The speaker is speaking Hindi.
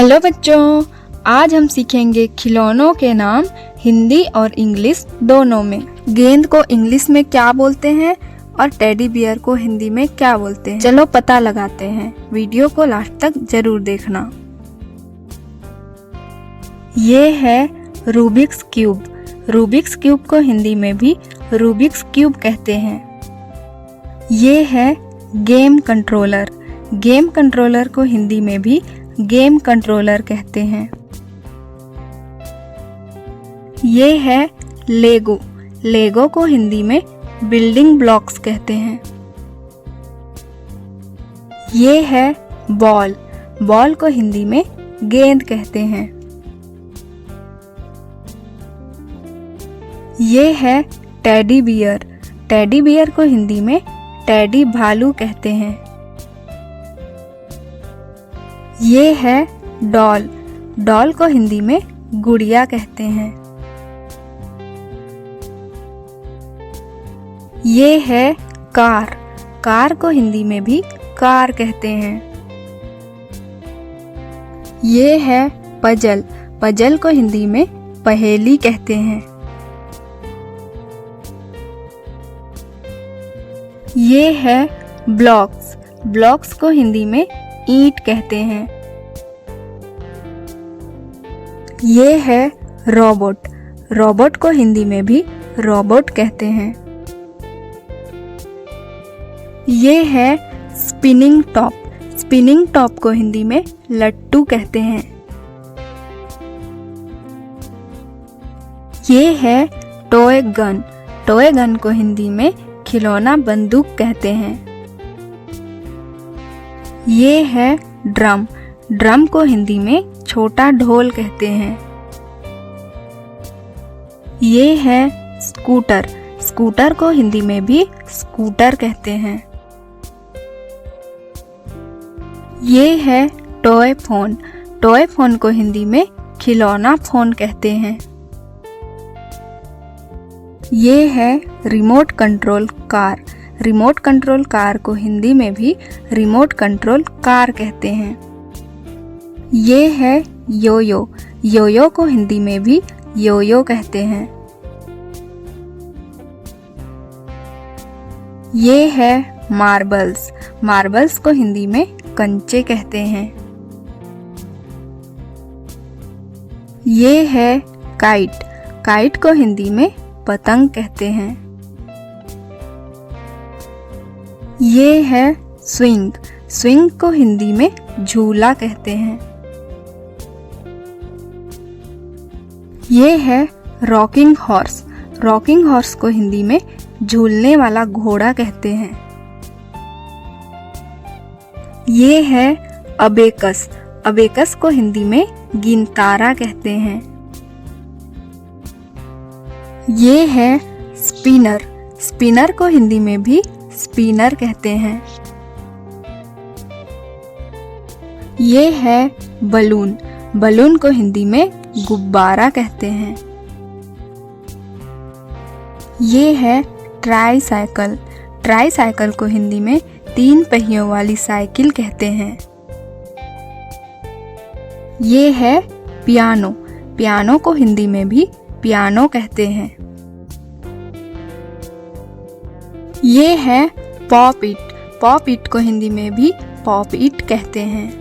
हेलो बच्चों, आज हम सीखेंगे खिलौनों के नाम हिंदी और इंग्लिश दोनों में। गेंद को इंग्लिश में क्या बोलते हैं और टेडी बियर को हिंदी में क्या बोलते हैं, चलो पता लगाते हैं। वीडियो को लास्ट तक जरूर देखना। ये है रूबिक्स क्यूब। रूबिक्स क्यूब को हिंदी में भी रूबिक्स क्यूब कहते हैं। ये है गेम कंट्रोलर। गेम कंट्रोलर को हिंदी में भी गेम कंट्रोलर कहते हैं। ये है लेगो। लेगो को हिंदी में बिल्डिंग ब्लॉक्स कहते हैं। ये है बॉल। बॉल को हिंदी में गेंद कहते हैं। ये है टेडी बियर। टेडी बियर को हिंदी में टेडी भालू कहते हैं। ये है डॉल। डॉल को हिंदी में गुड़िया कहते हैं। ये है कार। कार को हिंदी में भी कार कहते हैं। ये है पजल। पजल को हिंदी में पहेली कहते हैं। ये है ब्लॉक्स। ब्लॉक्स को हिंदी में ईंट कहते हैं। ये है रोबोट। रोबोट को हिंदी में भी रोबोट कहते हैं। ये है स्पिनिंग टॉप। स्पिनिंग टॉप को हिंदी में लट्टू कहते हैं। ये है टॉय गन। टॉय गन को हिंदी में खिलौना बंदूक कहते हैं। ये है ड्रम। ड्रम को हिंदी में छोटा ढोल कहते हैं। ये है स्कूटर। स्कूटर को हिंदी में भी स्कूटर कहते हैं। ये है टॉय फोन। टॉय फोन को हिंदी में खिलौना फोन कहते हैं। ये है remote control car. Remote control car को हिंदी में भी रिमोट कंट्रोल कार कहते हैं। ये है योयो। योयो को हिंदी में भी योयो कहते हैं। ये है मार्बल्स। मार्बल्स को हिंदी में कंचे कहते हैं। ये है काइट। काइट को हिंदी में पतंग कहते हैं। ये है स्विंग। स्विंग को हिंदी में झूला कहते हैं। ये है रॉकिंग हॉर्स। रॉकिंग हॉर्स को हिंदी में झूलने वाला घोड़ा कहते हैं। ये है अबेकस। अबेकस को हिंदी में गिनतारा कहते हैं। ये है स्पिनर। स्पिनर को हिंदी में भी स्पिनर कहते हैं। ये है बलून। बलून को हिंदी में गुब्बारा कहते हैं। ये है ट्राईसाइकिल। ट्राईसाइकिल को हिंदी में 3 पहियों वाली साइकिल कहते हैं। ये है पियानो। पियानो को हिंदी में भी पियानो कहते हैं। ये है पॉप इट। पॉप इट को हिंदी में भी पॉप इट कहते हैं।